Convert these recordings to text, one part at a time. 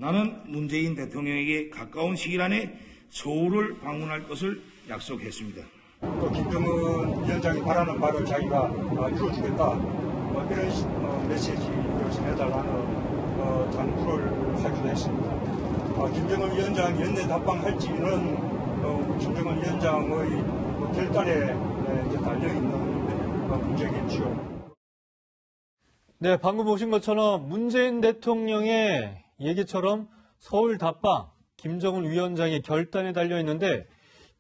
나는 문재인 대통령에게 가까운 시일 안에 서울을 방문할 것을 약속했습니다. 또 김정은 위원장이 바라는 바를 자기가 이루어주겠다 이런 메시지를 전해달라는 당부를 하기도 했습니다. 김정은 위원장이 연내 답방할지는 김정은 위원장의 결단에 달려있는 문제겠죠. 네, 방금 보신 것처럼 문재인 대통령의 얘기처럼 서울 답방, 김정은 위원장의 결단에 달려있는데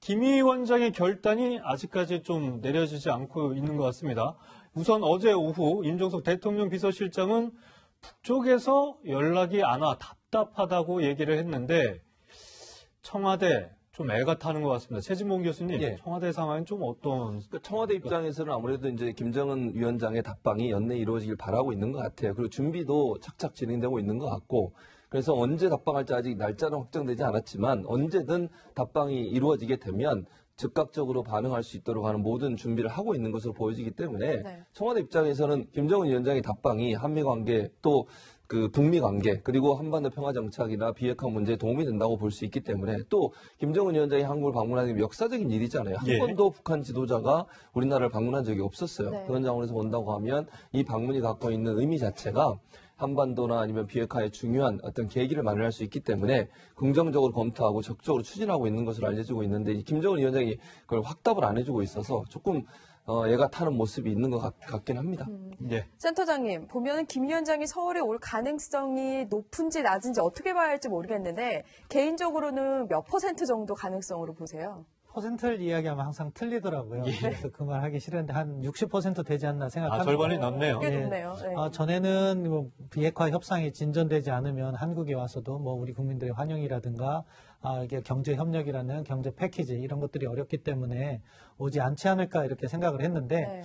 김희 원장의 결단이 아직까지 좀 내려지지 않고 있는 것 같습니다. 우선 어제 오후 임종석 대통령 비서실장은 북쪽에서 연락이 안 와 답답하다고 얘기를 했는데 청와대 좀 애가 타는 것 같습니다. 최진봉 교수님, 예. 청와대 상황은 좀 어떤? 그러니까 청와대 입장에서는 아무래도 이제 김정은 위원장의 답방이 연내 이루어지길 바라고 있는 것 같아요. 그리고 준비도 착착 진행되고 있는 것 같고, 그래서 언제 답방할지 아직 날짜는 확정되지 않았지만 언제든 답방이 이루어지게 되면 즉각적으로 반응할 수 있도록 하는 모든 준비를 하고 있는 것으로 보여지기 때문에 네. 청와대 입장에서는 김정은 위원장의 답방이 한미 관계 또 그 북미 관계 그리고 한반도 평화 정착이나 비핵화 문제에 도움이 된다고 볼 수 있기 때문에 또 김정은 위원장이 한국을 방문하는 게 역사적인 일이잖아요. 한 예. 번도 북한 지도자가 우리나라를 방문한 적이 없었어요. 네. 그런 차원에서 본다고 하면 이 방문이 갖고 있는 의미 자체가 한반도나 아니면 비핵화의 중요한 어떤 계기를 마련할 수 있기 때문에 긍정적으로 검토하고 적극적으로 추진하고 있는 것으로 알려지고 있는데 김정은 위원장이 그걸 확답을 안 해주고 있어서 조금 애가 타는 모습이 있는 것 같긴 합니다. 네. 센터장님, 보면 김 위원장이 서울에 올 가능성이 높은지 낮은지 어떻게 봐야 할지 모르겠는데 개인적으로는 몇 % 정도 가능성으로 보세요? 퍼센트를 이야기하면 항상 틀리더라고요. 예. 그래서 그 말 하기 싫은데 한 60% 되지 않나 생각합니다. 절반이 넘네요. 꽤 높네요. 네. 전에는 뭐 비핵화 협상이 진전되지 않으면 한국에 와서도 뭐 우리 국민들의 환영이라든가 이게 경제 협력이라는 경제 패키지 이런 것들이 어렵기 때문에 오지 않지 않을까 이렇게 생각을 했는데 네.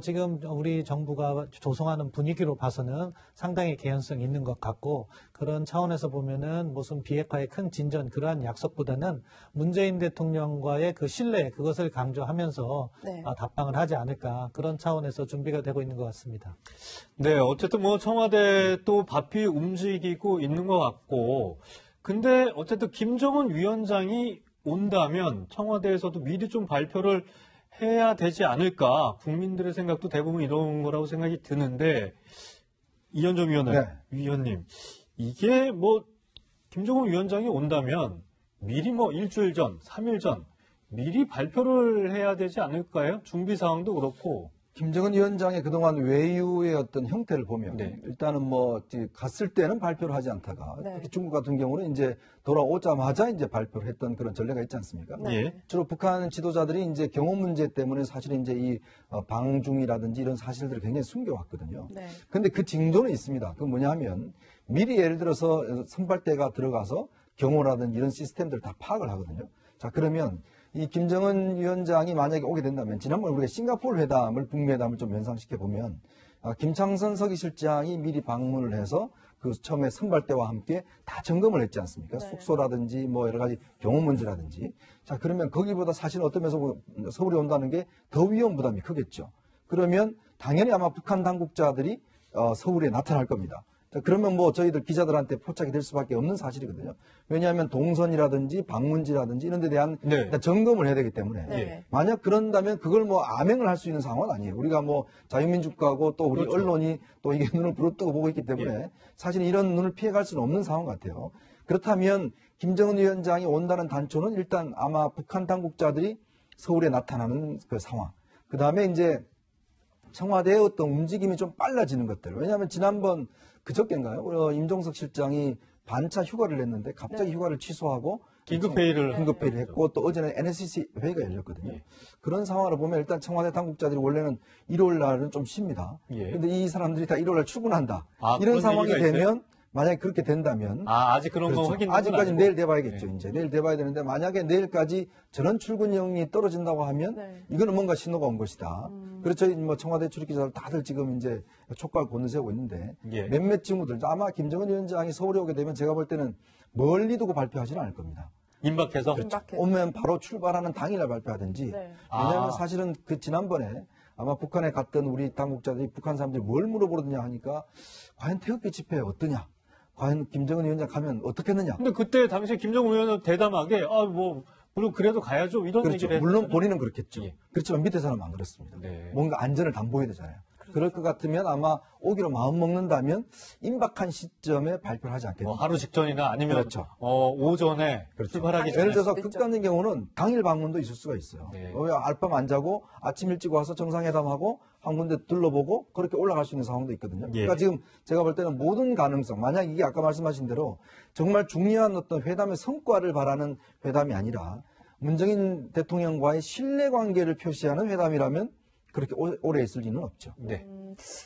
지금 우리 정부가 조성하는 분위기로 봐서는 상당히 개연성이 있는 것 같고 그런 차원에서 보면은 무슨 비핵화의 큰 진전 그러한 약속보다는 문재인 대통령과의 그 신뢰 그것을 강조하면서 네. 답방을 하지 않을까 그런 차원에서 준비가 되고 있는 것 같습니다. 네, 어쨌든 뭐 청와대 또 바삐 움직이고 있는 것 같고 근데 어쨌든 김정은 위원장이 온다면 청와대에서도 미리 좀 발표를 해야 되지 않을까 국민들의 생각도 대부분 이런 거라고 생각이 드는데 이현정 위원님 이게 뭐 김정은 위원장이 온다면 미리 뭐 일주일 전, 3일 전 미리 발표를 해야 되지 않을까요? 준비 상황도 그렇고. 김정은 위원장의 그동안 외유의 어떤 형태를 보면 네. 일단은 뭐 갔을 때는 발표를 하지 않다가 네. 특히 중국 같은 경우는 이제 돌아오자마자 이제 발표를 했던 그런 전례가 있지 않습니까? 네. 주로 북한 지도자들이 이제 경호 문제 때문에 사실 이제 이 방중이라든지 이런 사실들을 굉장히 숨겨왔거든요. 네. 근데 그 징조는 있습니다. 그 뭐냐 하면 미리 예를 들어서 선발대가 들어가서 경호라든지 이런 시스템들을 다 파악을 하거든요. 자, 그러면 이 김정은 위원장이 만약에 오게 된다면 지난번 우리가 싱가포르 회담을 북미 회담을 좀 연상시켜 보면 김창선 서기실장이 미리 방문을 해서 그 처음에 선발대와 함께 다 점검을 했지 않습니까? 네. 숙소라든지 뭐 여러 가지 경호 문제라든지. 자, 그러면 거기보다 사실 어떤 면에서 서울에 온다는 게 더 위험 부담이 크겠죠. 그러면 당연히 아마 북한 당국자들이 서울에 나타날 겁니다. 자, 그러면 뭐 저희들 기자들한테 포착이 될 수밖에 없는 사실이거든요. 왜냐하면 동선이라든지 방문지라든지 이런 데 대한 네. 점검을 해야 되기 때문에 네. 만약 그런다면 그걸 뭐 암행을 할 수 있는 상황은 아니에요. 우리가 뭐 자유민주국가고 또 우리 그렇죠. 언론이 또 이게 눈을 부릅뜨고 보고 있기 때문에 사실 이런 눈을 피해갈 수는 없는 상황 같아요. 그렇다면 김정은 위원장이 온다는 단초는 일단 아마 북한 당국자들이 서울에 나타나는 그 상황. 그 다음에 이제 청와대의 어떤 움직임이 좀 빨라지는 것들. 왜냐하면 지난번 그저께인가요? 임종석 실장이 반차 휴가를 냈는데 갑자기 네. 휴가를 취소하고 긴급회의를 했고 또 어제는 NSC 회의가 열렸거든요. 예. 그런 상황을 보면 일단 청와대 당국자들이 원래는 일요일 날은 좀 쉽니다. 예. 근데 이 사람들이 다 일요일 날 출근한다. 아, 이런 그런 상황이 얘기가 되면 있어요? 만약에 그렇게 된다면 아직 그런 거 확인 아직까지 내일 돼봐야겠죠. 이제 내일 돼봐야 되는데 만약에 내일까지 저런 출근령이 떨어진다고 하면 네. 이거는 뭔가 신호가 온 것이다. 그래서 저희 뭐 청와대 출입기자들 다들 지금 이제 촉각을 곤두세우고 있는데 예. 몇몇 직무들 아마 김정은 위원장이 서울에 오게 되면 제가 볼 때는 멀리 두고 발표하지는 않을 겁니다. 임박해서 오면 바로 출발하는 당일날 발표하든지. 네. 왜냐하면 사실은 그 지난번에 아마 북한에 갔던 우리 당국자들이 북한 사람들이 뭘 물어보느냐 하니까 과연 태극기 집회 어떠냐? 과연 김정은 위원장 가면 어떻겠느냐. 근데 그때 당시 김정은 위원은 대담하게 물론 그래도 가야죠 이런 그렇죠. 얘기를 물론 했잖아요. 본인은 그렇겠죠. 예. 그렇지만 밑에 사람은 안 그렇습니다. 네. 뭔가 안전을 담보해야 되잖아요. 그럴 것 같으면 아마 오기로 마음 먹는다면 임박한 시점에 발표를 하지 않겠냐. 뭐 하루 직전이나 아니면 그렇죠. 오전에 그렇죠. 출발하기 전에 예를 들어서 수도 있죠. 극단적인 경우는 당일 방문도 있을 수가 있어요. 네. 알밤 안 자고 아침 일찍 와서 정상회담하고 한 군데 둘러보고 그렇게 올라갈 수 있는 상황도 있거든요. 예. 그러니까 지금 제가 볼 때는 모든 가능성, 만약 이게 아까 말씀하신 대로 정말 중요한 어떤 회담의 성과를 바라는 회담이 아니라 문정인 대통령과의 신뢰관계를 표시하는 회담이라면 그렇게 오래 있을 리는 없죠. 네.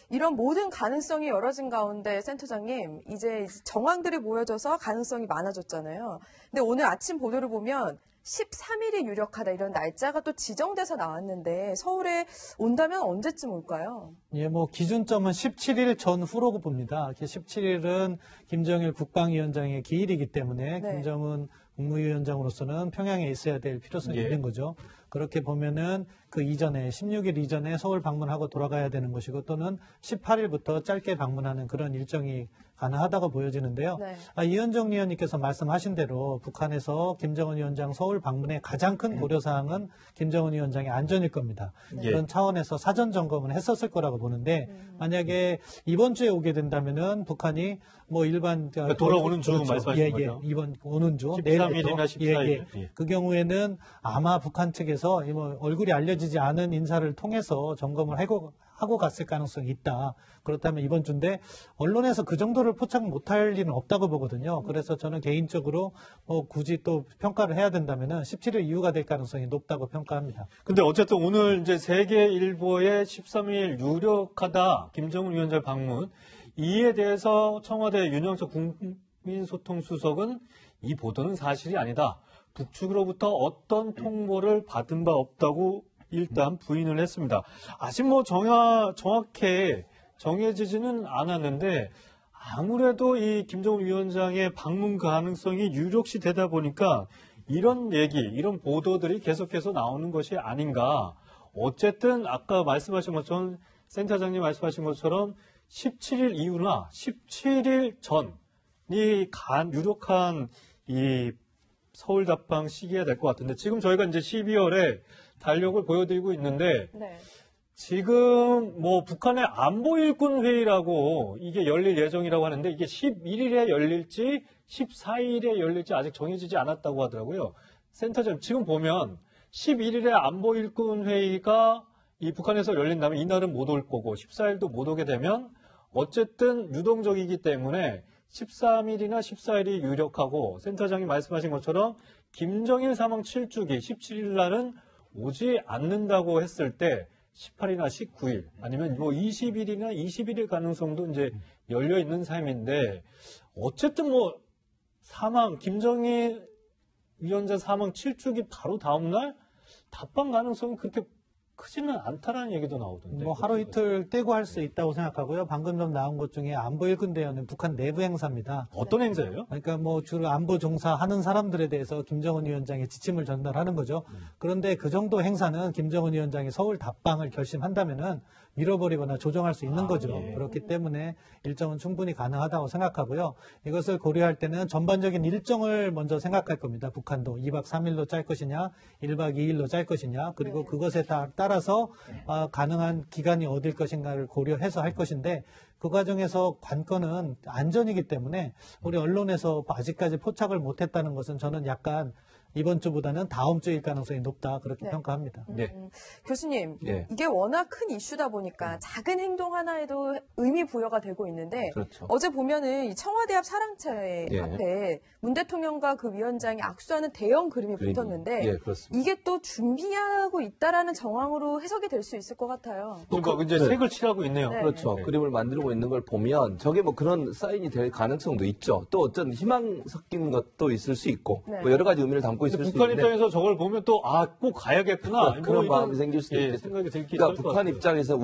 이런 모든 가능성이 열어진 가운데 센터장님 이제 정황들이 모여져서 가능성이 많아졌잖아요. 근데 오늘 아침 보도를 보면 13일이 유력하다 이런 날짜가 또 지정돼서 나왔는데 서울에 온다면 언제쯤 올까요? 예, 뭐 기준점은 17일 전후로 봅니다. 17일은 김정일 국방위원장의 기일이기 때문에 네. 김정은 국무위원장으로서는 평양에 있어야 될 필요성이 예. 있는 거죠. 그렇게 보면은 그 이전에 16일 이전에 서울 방문하고 돌아가야 되는 것이고 또는 18일부터 짧게 방문하는 그런 일정이 가능하다고 보여지는데요. 네. 이현정 위원님께서 말씀하신 대로 북한에서 김정은 위원장 서울 방문의 가장 큰 고려사항은 김정은 위원장의 안전일 겁니다. 예. 그런 차원에서 사전 점검을 했었을 거라고 보는데 만약에 이번 주에 오게 된다면은 북한이 뭐 일반 돌아오는 주 말씀하시는 거죠? 이번 오는 주 13일이나 14일. 예. 그 경우에는 아마 북한 측에서 뭐 얼굴이 알려지지 않은 인사를 통해서 점검을 하고 갔을 가능성이 있다. 그렇다면 이번 주인데 언론에서 그 정도를 포착 못할 일은 없다고 보거든요. 그래서 저는 개인적으로 굳이 또 평가를 해야 된다면은 17일 이후가 될 가능성이 높다고 평가합니다. 근데 어쨌든 오늘 이제 세계일보의 13일 유력하다 김정은 위원장 방문 이에 대해서 청와대 윤영석 국민소통수석은 이 보도는 사실이 아니다. 북측으로부터 어떤 통보를 받은 바 없다고 일단 부인을 했습니다. 아직 뭐 정확히 정해지지는 않았는데 아무래도 이 김정은 위원장의 방문 가능성이 유력시 되다 보니까 이런 얘기, 이런 보도들이 계속해서 나오는 것이 아닌가. 어쨌든 아까 말씀하신 것처럼 센터장님 말씀하신 것처럼 17일 이후나 17일 전이 유력한 이 서울 답방 시기가 될 것 같은데 지금 저희가 이제 12월에 달력을 보여드리고 있는데 네. 지금 뭐 북한의 안보일꾼 회의라고 이게 열릴 예정이라고 하는데 이게 11일에 열릴지 14일에 열릴지 아직 정해지지 않았다고 하더라고요. 센터장 지금 보면 11일에 안보일꾼 회의가 이 북한에서 열린다면 이날은 못 올 거고 14일도 못 오게 되면 어쨌든 유동적이기 때문에 13일이나 14일이 유력하고 센터장이 말씀하신 것처럼 김정일 사망 7주기 17일 날은 오지 않는다고 했을 때 18일이나 19일 아니면 뭐 20일이나 21일 가능성도 이제 열려 있는 삶인데 어쨌든 뭐 김정일 위원장 사망 7주기 바로 다음 날 답방 가능성이 그렇게 크지는 않다라는 얘기도 나오던데. 뭐 하루 이틀 떼고 할 수 있다고 생각하고요. 방금 좀 나온 것 중에 안보일군 대회는 북한 내부 행사입니다. 어떤 행사예요? 그러니까 뭐 주로 안보 종사하는 사람들에 대해서 김정은 위원장의 지침을 전달하는 거죠. 그런데 그 정도 행사는 김정은 위원장이 서울 답방을 결심한다면은 밀어버리거나 조정할 수 있는 거죠. 예. 그렇기 때문에 일정은 충분히 가능하다고 생각하고요. 이것을 고려할 때는 전반적인 일정을 먼저 생각할 겁니다. 북한도 2박 3일로 짤 것이냐, 1박 2일로 짤 것이냐, 그리고 그것에 따라서 가능한 기간이 어딜 것인가를 고려해서 할 것인데 그 과정에서 관건은 안전이기 때문에 우리 언론에서 아직까지 포착을 못했다는 것은 저는 약간 이번 주보다는 다음 주일 가능성이 높다 그렇게 네. 평가합니다. 네. 교수님, 예. 이게 워낙 큰 이슈다 보니까 작은 행동 하나에도 의미 부여가 되고 있는데 그렇죠. 어제 보면은 이 청와대 앞 사랑채 예. 앞에 문 대통령과 그 위원장이 악수하는 대형 그림이 붙었는데 예, 그렇습니다. 이게 또 준비하고 있다라는 정황으로 해석이 될 수 있을 것 같아요. 그러니까 이제 네. 색을 칠하고 있네요. 네. 그렇죠. 네. 그림을 만들고 있는 걸 보면 저게 뭐 그런 사인이 될 가능성도 있죠. 또 어떤 희망 섞인 것도 있을 수 있고 네. 뭐 여러 가지 의미를 담고 있을 수 북한 있는데 입장에서 저걸 보면 또 꼭 가야겠구나 그런 뭐 마음이 생길 수도 있겠죠. 생각이 들기 그러니까 북한 입장에서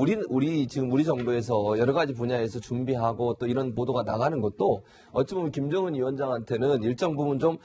지금 우리 정부에서 여러 가지 분야에서 준비하고 또 이런 보도가 나가는 것도 어찌 보면 김정은 위원장한테는 일정 부분 좀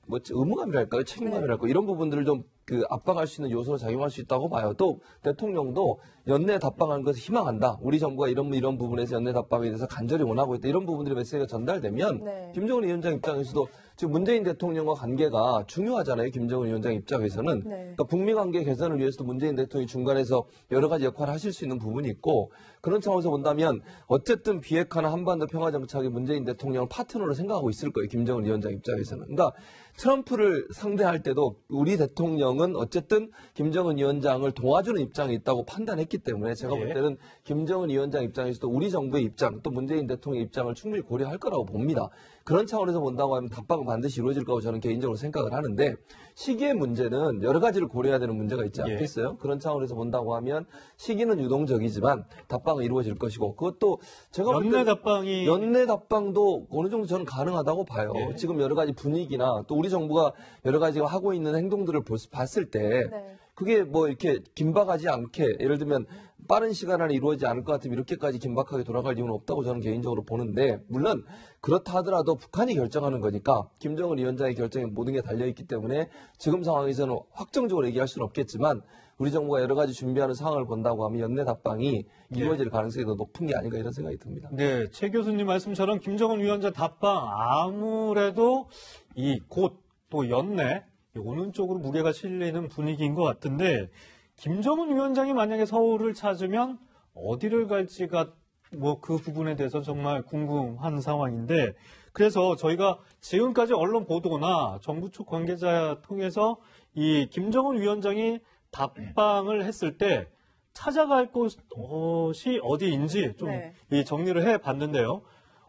뭐 의무감이랄까요, 책임감이랄까요, 이런 부분들을 좀 그 압박할 수 있는 요소로 작용할 수 있다고 봐요. 또 대통령도 연내 답방하는 것을 희망한다. 우리 정부가 이런 부분에서 연내 답방에 대해서 간절히 원하고 있다. 이런 부분들의 메시지가 전달되면 네. 김정은 위원장 입장에서도 지금 문재인 대통령과 관계가 중요하잖아요. 김정은 위원장 입장에서는. 네. 그러니까 북미 관계 개선을 위해서도 문재인 대통령이 중간에서 여러 가지 역할을 하실 수 있는 부분이 있고, 그런 차원에서 본다면 어쨌든 비핵화나 한반도 평화 정착에 문재인 대통령을 파트너로 생각하고 있을 거예요. 김정은 위원장 입장에서는. 그러니까 트럼프를 상대할 때도 우리 대통령은 어쨌든 김정은 위원장을 도와주는 입장에 있다고 판단했기 때문에 제가 볼 때는 김정은 위원장 입장에서도 우리 정부의 입장, 또 문재인 대통령의 입장을 충분히 고려할 거라고 봅니다. 그런 차원에서 본다고 하면 답방은 반드시 이루어질 거라고 저는 개인적으로 생각을 하는데, 시기의 문제는 여러 가지를 고려해야 되는 문제가 있지 않겠어요? 그런 차원에서 본다고 하면 시기는 유동적이지만 답방은 이루어질 것이고, 그것도 제가 볼 연내 때 답방이 연내 답방도 어느 정도 저는 가능하다고 봐요. 지금 여러 가지 분위기나 또 우리 정부가 여러 가지 하고 있는 행동들을 봤을 때 네. 그게 뭐 이렇게 긴박하지 않게, 예를 들면 빠른 시간 안에 이루어지지 않을 것 같으면 이렇게까지 긴박하게 돌아갈 이유는 없다고 저는 개인적으로 보는데, 물론 그렇다 하더라도 북한이 결정하는 거니까 김정은 위원장의 결정에 모든 게 달려있기 때문에 지금 상황에서는 확정적으로 얘기할 수는 없겠지만, 우리 정부가 여러 가지 준비하는 상황을 본다고 하면 연내 답방이 이루어질 가능성이 더 높은 게 아닌가 이런 생각이 듭니다. 네, 최 교수님 말씀처럼 김정은 위원장 답방 아무래도 이 곧 또 연내 오는 쪽으로 무게가 실리는 분위기인 것 같은데, 김정은 위원장이 만약에 서울을 찾으면 어디를 갈지가 뭐 그 부분에 대해서 정말 궁금한 상황인데, 그래서 저희가 지금까지 언론 보도나 정부 측 관계자 통해서 이 김정은 위원장이 답방을 했을 때 찾아갈 곳이 어디인지 좀 네. 이 정리를 해 봤는데요.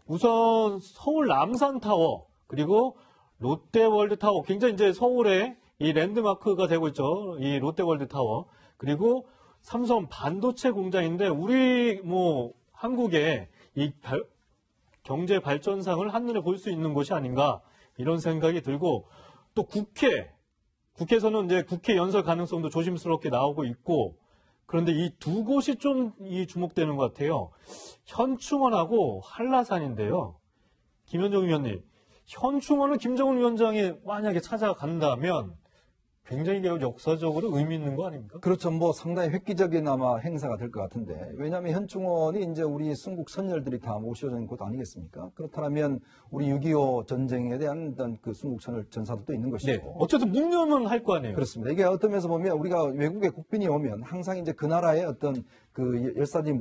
우선 서울 남산타워, 그리고 롯데월드타워, 굉장히 이제 서울의 이 랜드마크가 되고 있죠. 이 롯데월드타워. 그리고 삼성 반도체 공장인데, 우리 뭐 한국의 이 경제 발전상을 한눈에 볼 수 있는 곳이 아닌가 이런 생각이 들고, 또 국회에서는 이제 국회 연설 가능성도 조심스럽게 나오고 있고, 그런데 이 두 곳이 좀 주목되는 것 같아요. 현충원하고 한라산인데요. 김현정 위원님, 현충원을 김정은 위원장이 만약에 찾아간다면 굉장히 역사적으로 의미 있는 거 아닙니까? 그렇죠. 뭐 상당히 획기적인 아마 행사가 될 것 같은데, 왜냐하면 현충원이 이제 우리 순국 선열들이 다 모셔진 곳 아니겠습니까? 그렇다면 우리 6.25 전쟁에 대한 어떤 그 순국 선열 전사들도 있는 것이고. 네. 어쨌든 묵념은 할 거 아니에요. 그렇습니다. 이게 어떤 면에서 보면 우리가 외국의 국빈이 오면 항상 이제 그 나라의 어떤 그 열사들이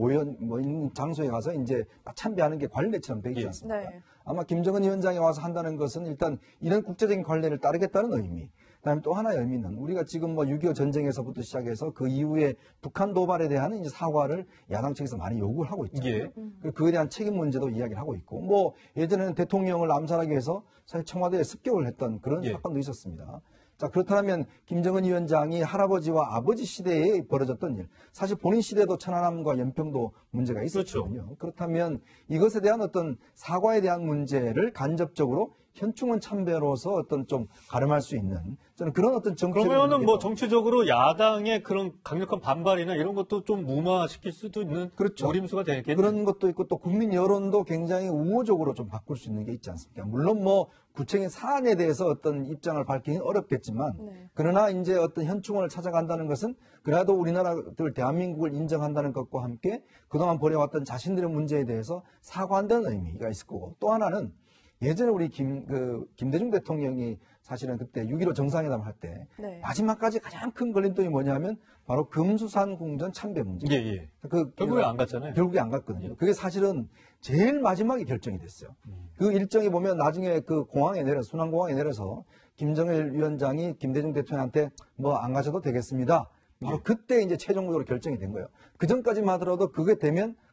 있는 장소에 가서 이제 참배하는 게 관례처럼 되어 있지 않습니까? 네. 아마 김정은 위원장이 와서 한다는 것은 일단 이런 국제적인 관례를 따르겠다는 의미. 그다음에 또 하나의 의미는 우리가 지금 뭐 6.25 전쟁에서부터 시작해서 그 이후에 북한 도발에 대한 이제 사과를 야당 측에서 많이 요구를 하고 있죠. 예. 그에 대한 책임 문제도 이야기를 하고 있고, 뭐 예전에는 대통령을 암살하기 위해서 사실 청와대에 습격을 했던 그런 예. 사건도 있었습니다. 자, 그렇다면 김정은 위원장이 할아버지와 아버지 시대에 벌어졌던 일, 사실 본인 시대도 천안함과 연평도 문제가 있었거든요. 그렇다면 이것에 대한 어떤 사과에 대한 문제를 간접적으로 현충원 참배로서 어떤 좀 가름할 수 있는, 저는 그런 어떤 정치적인 그러면은 뭐 의미도 정치적으로 야당의 그런 강력한 반발이나 이런 것도 좀 무마시킬 수도 있는 그렇죠. 노림수가 되겠네요. 그런 것도 있고, 또 국민 여론도 굉장히 우호적으로 좀 바꿀 수 있는 게 있지 않습니까? 물론 뭐 구체적인 사안에 대해서 어떤 입장을 밝히기는 어렵겠지만, 네. 그러나 이제 어떤 현충원을 찾아간다는 것은 그래도 우리나라들 대한민국을 인정한다는 것과 함께 그동안 벌여왔던 자신들의 문제에 대해서 사과한다는 의미가 있을 거고, 또 하나는 예전에 우리 김대중 대통령이 사실은 그때 6.15 정상회담 할 때 네. 마지막까지 가장 큰 걸림돌이 뭐냐면 바로 금수산 궁전 참배 문제. 예, 예. 그 결국에 안 갔잖아요. 결국에 안 갔거든요. 그게 사실은 제일 마지막에 결정이 됐어요. 그 일정이 보면 나중에 그 공항에 순환공항에 내려서 김정일 위원장이 김대중 대통령한테 뭐 안 가셔도 되겠습니다. 바로 그때 이제 최종적으로 결정이 된 거예요. 그 전까지만 하더라도 그게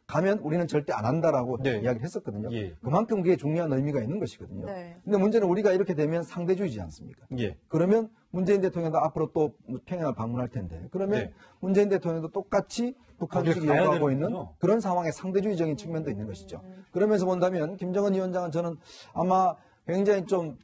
가면 우리는 절대 안 한다라고 네. 이야기를 했었거든요. 예. 그만큼 그게 중요한 의미가 있는 것이거든요. 네. 근데 문제는 우리가 이렇게 되면 상대주의지 않습니까? 예. 그러면 문재인 대통령도 앞으로 또 평양을 방문할 텐데, 그러면 네. 문재인 대통령도 똑같이 북한 거길 측이 가야 요구하고 있는 되는군요. 그런 상황에 상대주의적인 측면도 있는 것이죠. 그러면서 본다면 김정은 위원장은 저는 아마 굉장히 좀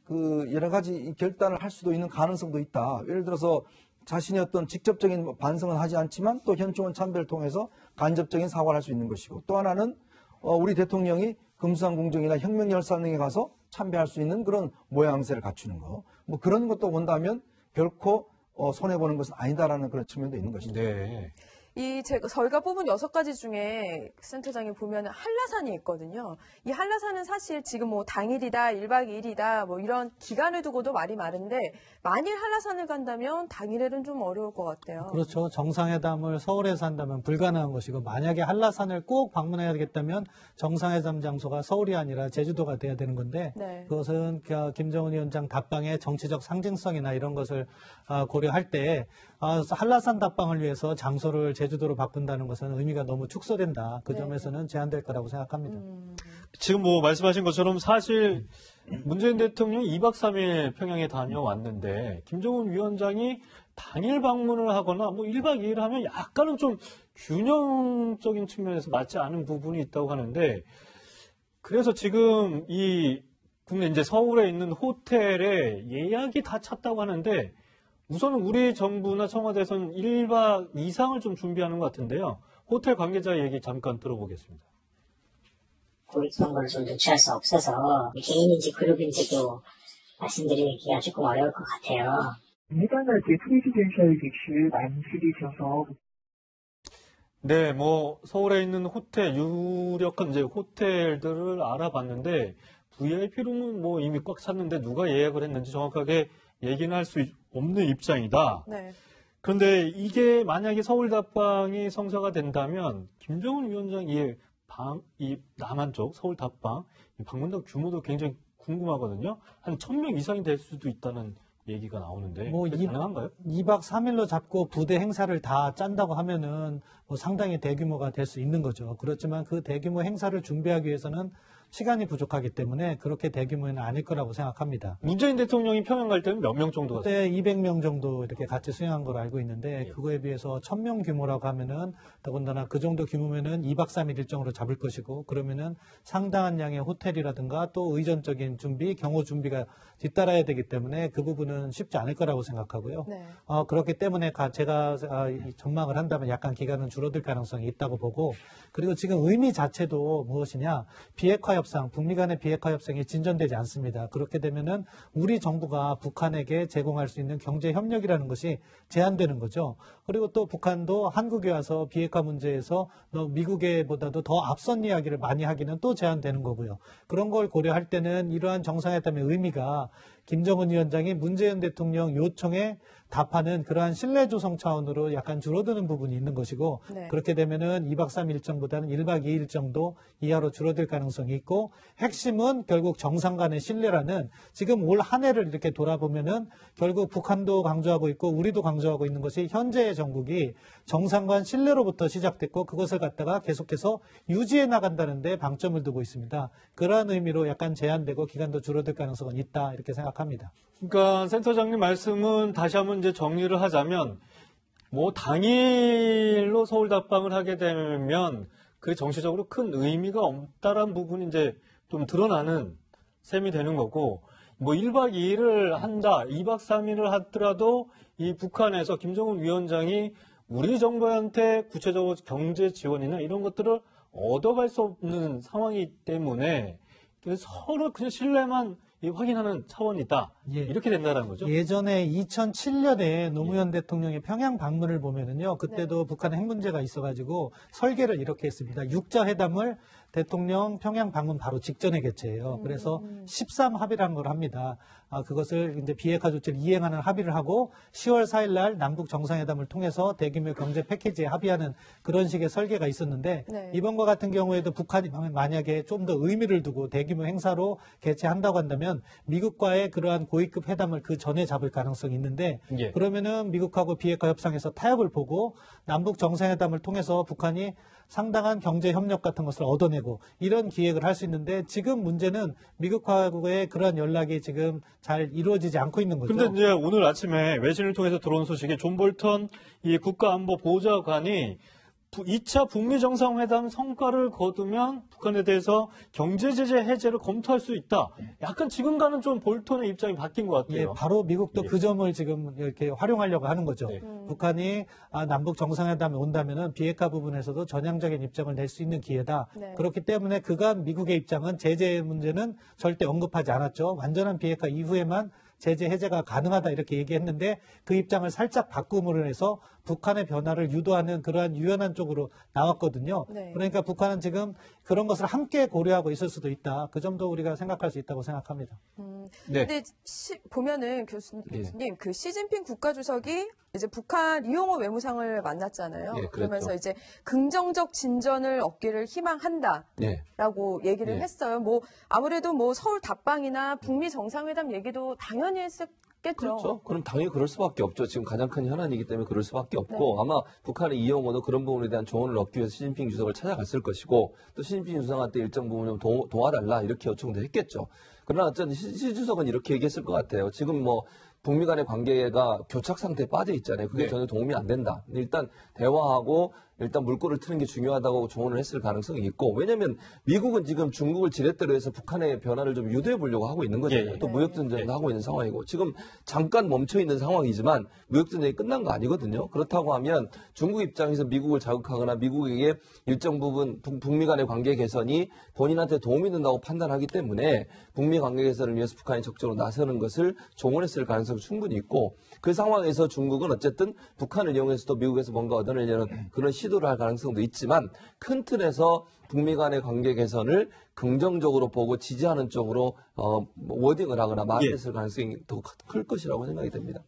여러 가지 결단을 할 수도 있는 가능성도 있다. 예를 들어서 자신이 어떤 직접적인 반성은 하지 않지만 또 현충원 참배를 통해서 간접적인 사과를 할 수 있는 것이고, 또 하나는 우리 대통령이 금수산 궁정이나 혁명열사 등에 가서 참배할 수 있는 그런 모양새를 갖추는 거. 뭐 그런 것도 본다면 결코 손해보는 것은 아니다라는 그런 측면도 있는 것이죠. 네. 저희가 뽑은 6가지 중에 센터장에 보면 한라산이 있거든요. 이 한라산은 사실 지금 뭐 당일이다, 1박 2일이다, 뭐 이런 기간을 두고도 말이 많은데, 만일 한라산을 간다면 당일에는 좀 어려울 것 같아요. 그렇죠. 정상회담을 서울에서 한다면 불가능한 것이고, 만약에 한라산을 꼭 방문해야 되겠다면 정상회담 장소가 서울이 아니라 제주도가 돼야 되는 건데, 네. 그것은 김정은 위원장 답방의 정치적 상징성이나 이런 것을 고려할 때 한라산 답방을 위해서 장소를 제주도로 바꾼다는 것은 의미가 너무 축소된다. 그 네. 점에서는 제한될 거라고 생각합니다. 지금 뭐 말씀하신 것처럼 사실 문재인 대통령이 2박 3일 평양에 다녀왔는데 김정은 위원장이 당일 방문을 하거나 뭐 1박 2일 하면 약간은 좀 균형적인 측면에서 맞지 않은 부분이 있다고 하는데, 그래서 지금 이 국내 이제 서울에 있는 호텔에 예약이 다 찼다고 하는데, 우선은 우리 정부나 청와대에서는 1박 이상을 좀 준비하는 것 같은데요. 호텔 관계자 얘기 잠깐 들어보겠습니다. 그런 걸 좀 노출할 수 없어서 개인인지 그룹인지도 말씀드리기가 조금 어려울 것 같아요. 해당하지 프레지덴셜 객실 만실이셔서. 네, 뭐 서울에 있는 호텔, 유력한 이제 호텔들을 알아봤는데 VIP룸은 뭐 이미 꽉 찼는데 누가 예약을 했는지 정확하게 얘기는 할 수 없는 입장이다. 네. 그런데 이게 만약에 서울 답방이 성사가 된다면 김정은 위원장 이 남한 쪽 서울 답방 방문단 규모도 굉장히 궁금하거든요. 한 1,000명 이상이 될 수도 있다는 얘기가 나오는데 뭐 가능한가요? 2박 3일로 잡고 부대 행사를 다 짠다고 하면은 뭐 상당히 대규모가 될 수 있는 거죠. 그렇지만 그 대규모 행사를 준비하기 위해서는 시간이 부족하기 때문에 그렇게 대규모는 아닐 거라고 생각합니다. 문재인 대통령이 평양 갈 때는 몇 명 정도가 그때 200명 정도 이렇게 같이 수행한 걸로 알고 있는데, 그거에 비해서 1,000명 규모라고 하면은 더군다나 그 정도 규모면은 2박 3일 일정으로 잡을 것이고, 그러면은 상당한 양의 호텔이라든가 또 의전적인 준비, 경호 준비가 뒤따라야 되기 때문에 그 부분은 쉽지 않을 거라고 생각하고요. 네. 그렇기 때문에 제가 전망을 한다면 약간 기간은 줄어들 가능성이 있다고 보고, 그리고 지금 의미 자체도 무엇이냐, 비핵화 협상, 북미 간의 비핵화 협상이 진전되지 않습니다. 그렇게 되면은 우리 정부가 북한에게 제공할 수 있는 경제 협력이라는 것이 제한되는 거죠. 그리고 또 북한도 한국에 와서 비핵화 문제에서 미국보다도 더 앞선 이야기를 많이 하기는 또 제한되는 거고요. 그런 걸 고려할 때는 이러한 정상회담의 의미가 김정은 위원장이 문재인 대통령 요청에 답하는 그러한 신뢰 조성 차원으로 약간 줄어드는 부분이 있는 것이고, 네. 그렇게 되면은 2박 3일 일정보다는 1박 2일 정도 이하로 줄어들 가능성이 있고, 핵심은 결국 정상 간의 신뢰라는, 지금 올 한 해를 이렇게 돌아보면은 결국 북한도 강조하고 있고 우리도 강조하고 있는 것이 현재의 정국이 정상 간 신뢰로부터 시작됐고 그것을 갖다가 계속해서 유지해 나간다는데 방점을 두고 있습니다. 그러한 의미로 약간 제한되고 기간도 줄어들 가능성은 있다, 이렇게 생각합니다. 그러니까 센터장님 말씀은 다시 한번 이제 정리를 하자면, 뭐 당일로 서울 답방을 하게 되면 그 정치적으로 큰 의미가 없다란 부분이 이제 좀 드러나는 셈이 되는 거고, 뭐 1박 2일을 한다, 2박 3일을 하더라도 이 북한에서 김정은 위원장이 우리 정부한테 구체적으로 경제 지원이나 이런 것들을 얻어갈 수 없는 상황이기 때문에 서로 그냥 신뢰만 확인하는 차원이다. 예. 이렇게 된다는 거죠. 예전에 2007년에 노무현 대통령의 평양 방문을 보면은요, 그때도 북한 핵 문제가 있어가지고 설계를 이렇게 했습니다. 6자 회담을 대통령 평양 방문 바로 직전에 개최해요. 그래서 13합의라는 걸 합니다. 그것을 이제 비핵화 조치를 이행하는 합의를 하고 10월 4일 날 남북 정상회담을 통해서 대규모 경제 패키지에 합의하는 그런 식의 설계가 있었는데, 네. 이번과 같은 경우에도 북한이 만약에 좀 더 의미를 두고 대규모 행사로 개최한다고 한다면 미국과의 그러한 고위급 회담을 그 전에 잡을 가능성이 있는데, 예. 그러면은 미국하고 비핵화 협상에서 타협을 보고 남북 정상회담을 통해서 북한이 상당한 경제 협력 같은 것을 얻어내고 이런 기획을 할 수 있는데, 지금 문제는 미국하고의 그런 연락이 지금 잘 이루어지지 않고 있는 거죠. 근데 이제 오늘 아침에 외신을 통해서 들어온 소식에 존 볼턴 이 국가안보보좌관이 2차 북미 정상회담 성과를 거두면 북한에 대해서 경제 제재 해제를 검토할 수 있다. 약간 지금과는 좀 볼턴의 입장이 바뀐 것 같아요. 예, 바로 미국도 예. 그 점을 지금 이렇게 활용하려고 하는 거죠. 네. 북한이 남북 정상회담에 온다면은 비핵화 부분에서도 전향적인 입장을 낼 수 있는 기회다. 네. 그렇기 때문에 그간 미국의 입장은 제재 문제는 절대 언급하지 않았죠. 완전한 비핵화 이후에만 제재 해제가 가능하다 이렇게 얘기했는데 그 입장을 살짝 바꿈으로 해서 북한의 변화를 유도하는 그러한 유연한 쪽으로 나왔거든요. 네. 그러니까 북한은 지금 그런 것을 함께 고려하고 있을 수도 있다. 그 점도 우리가 생각할 수 있다고 생각합니다. 네. 근데 보면은 교수님, 예. 그 시진핑 국가주석이 이제 북한 리용호 외무상을 만났잖아요. 예, 그랬죠. 그러면서 이제 긍정적 진전을 얻기를 희망한다라고 예. 얘기를 예. 했어요. 뭐 아무래도 뭐 서울 답방이나 북미 정상회담 얘기도 당연히 했겠죠. 그렇죠. 그럼 당연히 그럴 수밖에 없죠. 지금 가장 큰 현안이기 때문에 그럴 수밖에 없고 아마 북한의 이용호도 그런 부분에 대한 조언을 얻기 위해서 시진핑 주석을 찾아갔을 것이고 또 시진핑 주석한테 일정 부분 좀 도와달라 이렇게 요청도 했겠죠. 그러나 어쨌든 시 주석은 이렇게 얘기했을 것 같아요. 지금 뭐 북미 간의 관계가 교착 상태에 빠져 있잖아요. 그게 네. 전혀 도움이 안 된다. 일단 대화하고 일단 물꼬를 트는 게 중요하다고 조언을 했을 가능성이 있고 왜냐하면 미국은 지금 중국을 지렛대로 해서 북한의 변화를 좀 유도해 보려고 하고 있는 거잖아요. 예, 예. 또 무역전쟁도 하고 있는 상황이고 지금 잠깐 멈춰 있는 상황이지만 무역전쟁이 끝난 거 아니거든요. 그렇다고 하면 중국 입장에서 미국을 자극하거나 미국에게 일정 부분 북미 간의 관계 개선이 본인한테 도움이 된다고 판단하기 때문에 북미 관계 개선을 위해서 북한이 적극적으로 나서는 것을 조언했을 가능성이 충분히 있고 그 상황에서 중국은 어쨌든 북한을 이용해서도 미국에서 뭔가 얻어내려는 그런 시도를 할 가능성도 있지만 큰 틀에서 북미 간의 관계 개선을 긍정적으로 보고 지지하는 쪽으로 워딩을 하거나 말했을 가능성이 더 클 것이라고 생각이 됩니다.